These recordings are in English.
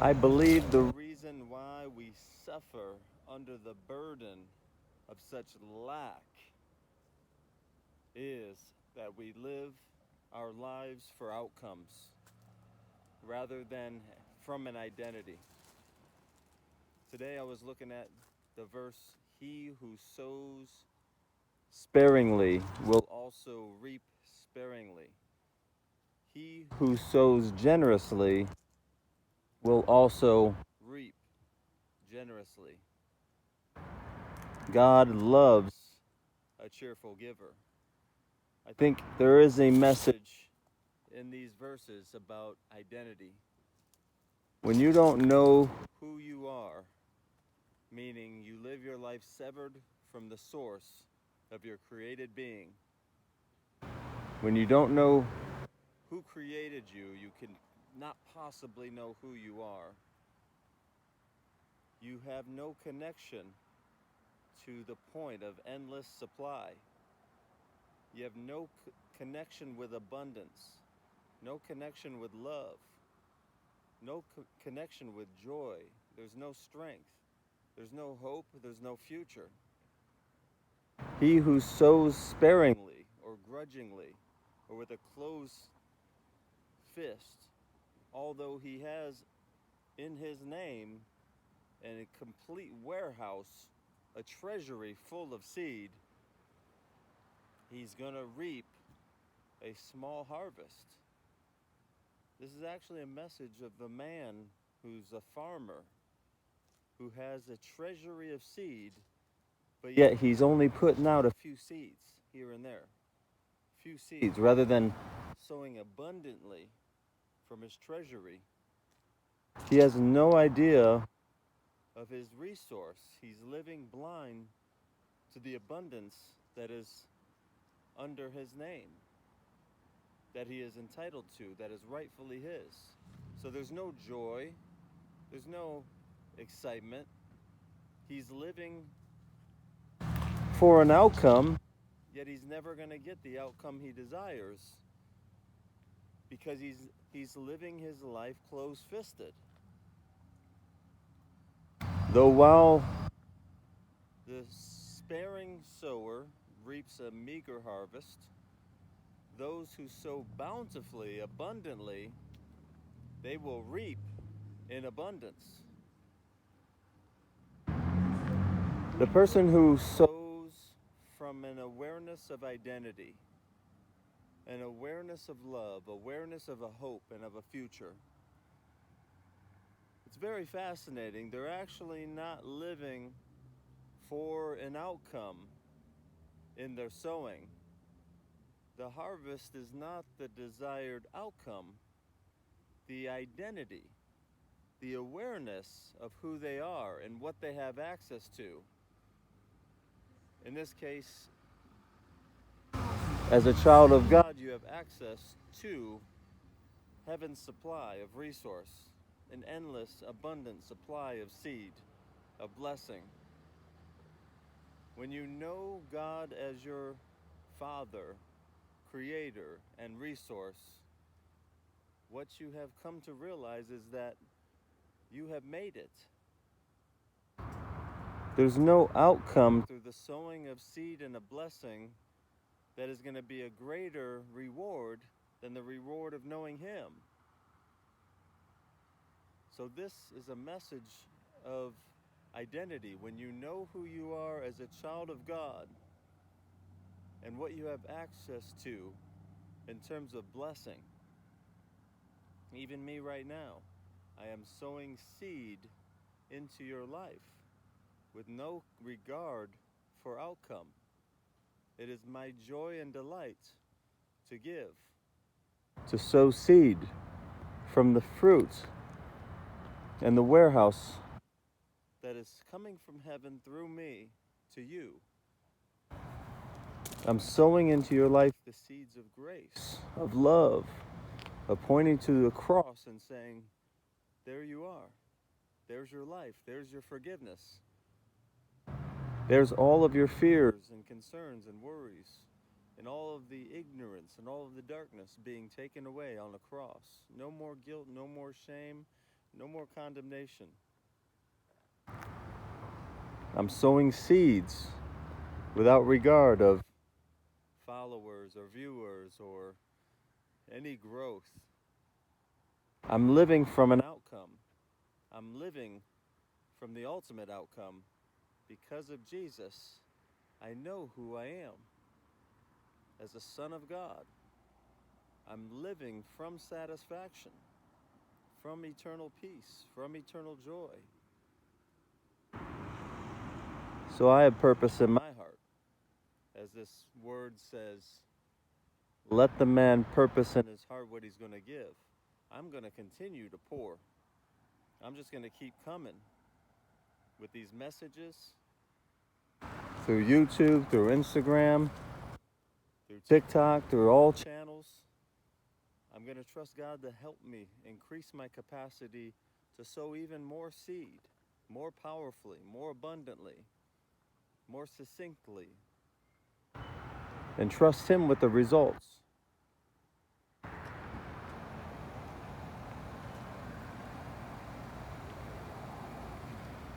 I believe the reason why we suffer under the burden of such lack is that we live our lives for outcomes rather than from an identity. Today I was looking at the verse, "He who sows sparingly will also reap sparingly. He who sows generously will also reap generously." God loves a cheerful giver. I think there is a message in these verses about identity. When you don't know who you are, meaning you live your life severed from the source of your created being, when you don't know who created you, you can not possibly know who you are. You have no connection to the point of endless supply. You have no connection with abundance, no connection with love, no connection with joy. There's no strength, there's no hope, there's no future. He who sows sparingly or grudgingly or with a closed fist, although he has in his name and a complete warehouse, a treasury full of seed, he's going to reap a small harvest. This is actually a message of the man who's a farmer, who has a treasury of seed, but yet he's only putting out a few seeds here and there. Few seeds, rather than sowing abundantly from his treasury. He has no idea of his resource. He's living blind to the abundance that is under his name, that he is entitled to, that is rightfully his. So there's no joy, there's no excitement. He's living for an outcome, yet he's never going to get the outcome he desires because he's living his life closed-fisted. Though while the sparing sower reaps a meager harvest, those who sow bountifully, abundantly, they will reap in abundance. The person who sows from an awareness of identity, an awareness of love, awareness of a hope and of a future, it's very fascinating. They're actually not living for an outcome in their sowing. The harvest is not the desired outcome. The identity, the awareness of who they are and what they have access to. In this case, as a child of God, you have access to heaven's supply of resource, an endless, abundant supply of seed, of blessing. When you know God as your Father, Creator, and resource, what you have come to realize is that you have made it. There's no outcome through the sowing of seed and a blessing that is going to be a greater reward than the reward of knowing Him. So this is a message of identity. When you know who you are as a child of God and what you have access to in terms of blessing. Even me right now, I am sowing seed into your life with no regard for outcome. It is my joy and delight to give, to sow seed from the fruit and the warehouse that is coming from heaven through me to you. I'm sowing into your life the seeds of grace, of love, of pointing to the cross and saying, there you are. There's your life. There's your forgiveness. There's all of your fears and concerns and worries and all of the ignorance and all of the darkness being taken away on the cross. No more guilt, no more shame, No more condemnation. I'm sowing seeds without regard of followers or viewers or any growth. I'm living from an outcome. I'm living from the ultimate outcome. Because of Jesus, I know who I am as a son of God. I'm living from satisfaction, from eternal peace, from eternal joy. So I have purpose in my heart. As this word says, let the man purpose in his heart what he's going to give. I'm going to continue to pour. I'm just going to keep coming with these messages through YouTube, through Instagram, through TikTok, through all channels. I'm going to trust God to help me increase my capacity to sow even more seed, more powerfully, more abundantly, more succinctly, and trust Him with the results.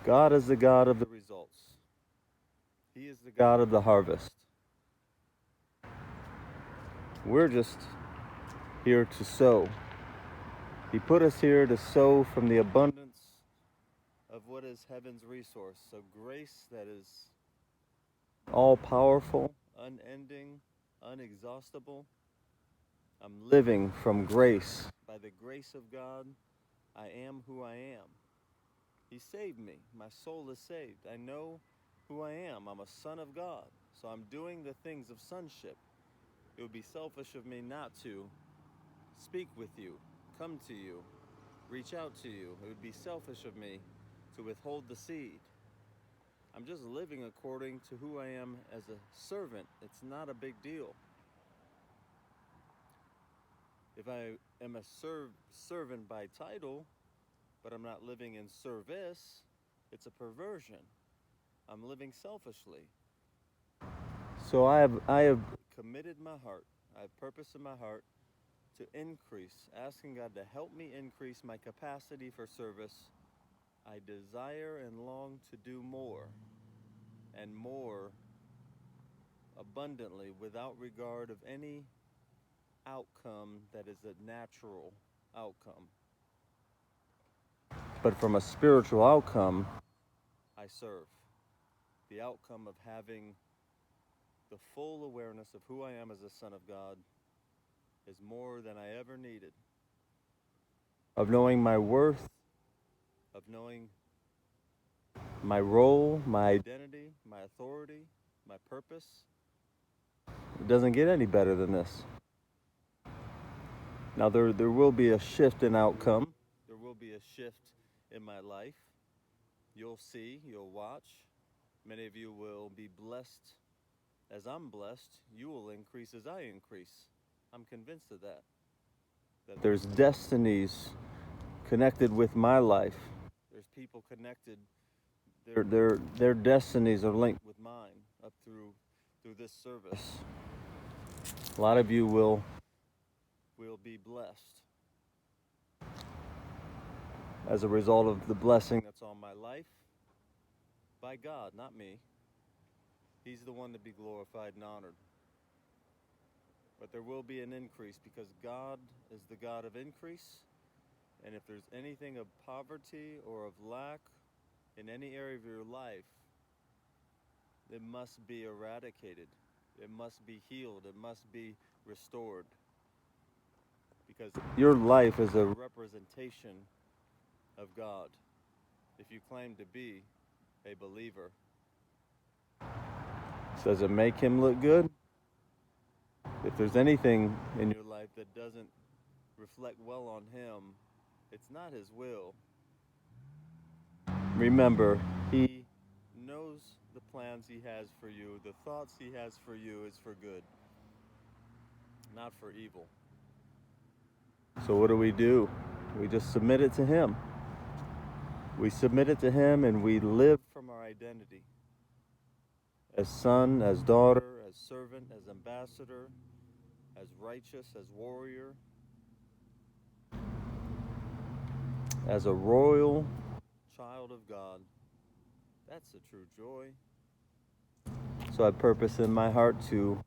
God is the God of the results. He is the God of the harvest. We're just here to sow. He put us here to sow from the abundance of what is heaven's resource, of grace that is all-powerful, unending, unexhaustible. I'm living from grace. By the grace of God, I am who I am. He saved me. My soul is saved. I know who I am. I'm a son of God. So I'm doing the things of sonship. It would be selfish of me not to speak with you, come to you, reach out to you. It would be selfish of me to withhold the seed. I'm just living according to who I am as a servant. It's not a big deal. If I am a servant by title, but I'm not living in service, it's a perversion. I'm living selfishly. So I have committed my heart, I have purpose in my heart to increase, asking God to help me increase my capacity for service. I desire and long to do more and more abundantly without regard of any outcome that is a natural outcome. But from a spiritual outcome, I serve. The outcome of having the full awareness of who I am as a son of God is more than I ever needed. Of knowing my worth, of knowing my role, my identity, my authority, my purpose. It doesn't get any better than this. Now there will be a shift in outcome. There will be a shift in my life. You'll see, you'll watch. Many of you will be blessed as I'm blessed. You will increase as I increase. I'm convinced of that. That there's destinies connected with my life. There's people connected. Their destinies are linked with mine up through this service. A lot of you will be blessed as a result of the blessing that's on my life by God, not me. He's the one to be glorified and honored. But there will be an increase because God is the God of increase. And if there's anything of poverty or of lack in any area of your life, it must be eradicated. It must be healed. It must be restored. Because your life is a representation of God. If you claim to be a believer, does it make Him look good? If there's anything in your life that doesn't reflect well on Him, it's not His will. Remember, He knows the plans He has for you. The thoughts He has for you is for good, not for evil. So what do? We just submit it to Him. We submit it to Him and we live from our identity. As son, as daughter, as servant, as ambassador, as righteous, as warrior. as a royal child of God. That's the true joy. So I purpose in my heart to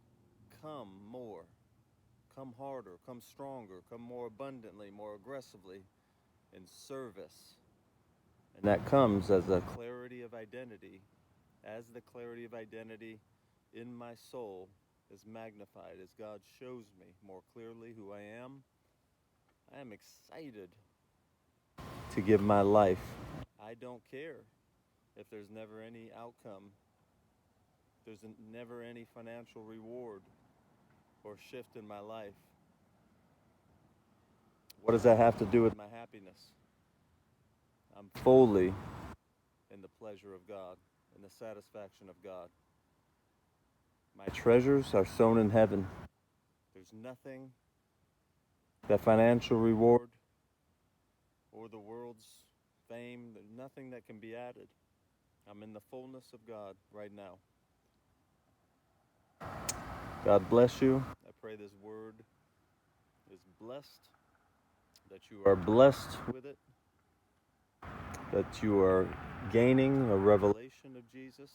come more, come harder, come stronger, come more abundantly, more aggressively in service. And that comes as a clarity of identity, as the clarity of identity in my soul is magnified, as God shows me more clearly who I am excited to give my life. I don't care if there's never any outcome, there's never any financial reward or shift in my life. What does that have to do with my happiness? I'm fully in the pleasure of God, in the satisfaction of God. My treasures are sown in heaven. There's nothing that financial reward or the world's fame, there's nothing that can be added. I'm in the fullness of God right now. God bless you. I pray this word is blessed, that you are blessed with it, that you are gaining a revelation of Jesus,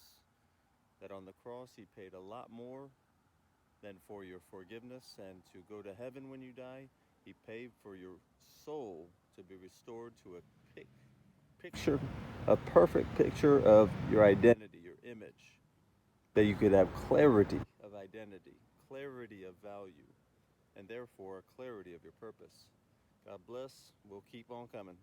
that on the cross he paid a lot more than for your forgiveness and to go to heaven when you die. He paid for your soul to be restored to a perfect picture of your identity, your image, that you could have clarity of identity, clarity of value, and therefore clarity of your purpose. God bless. We'll keep on coming.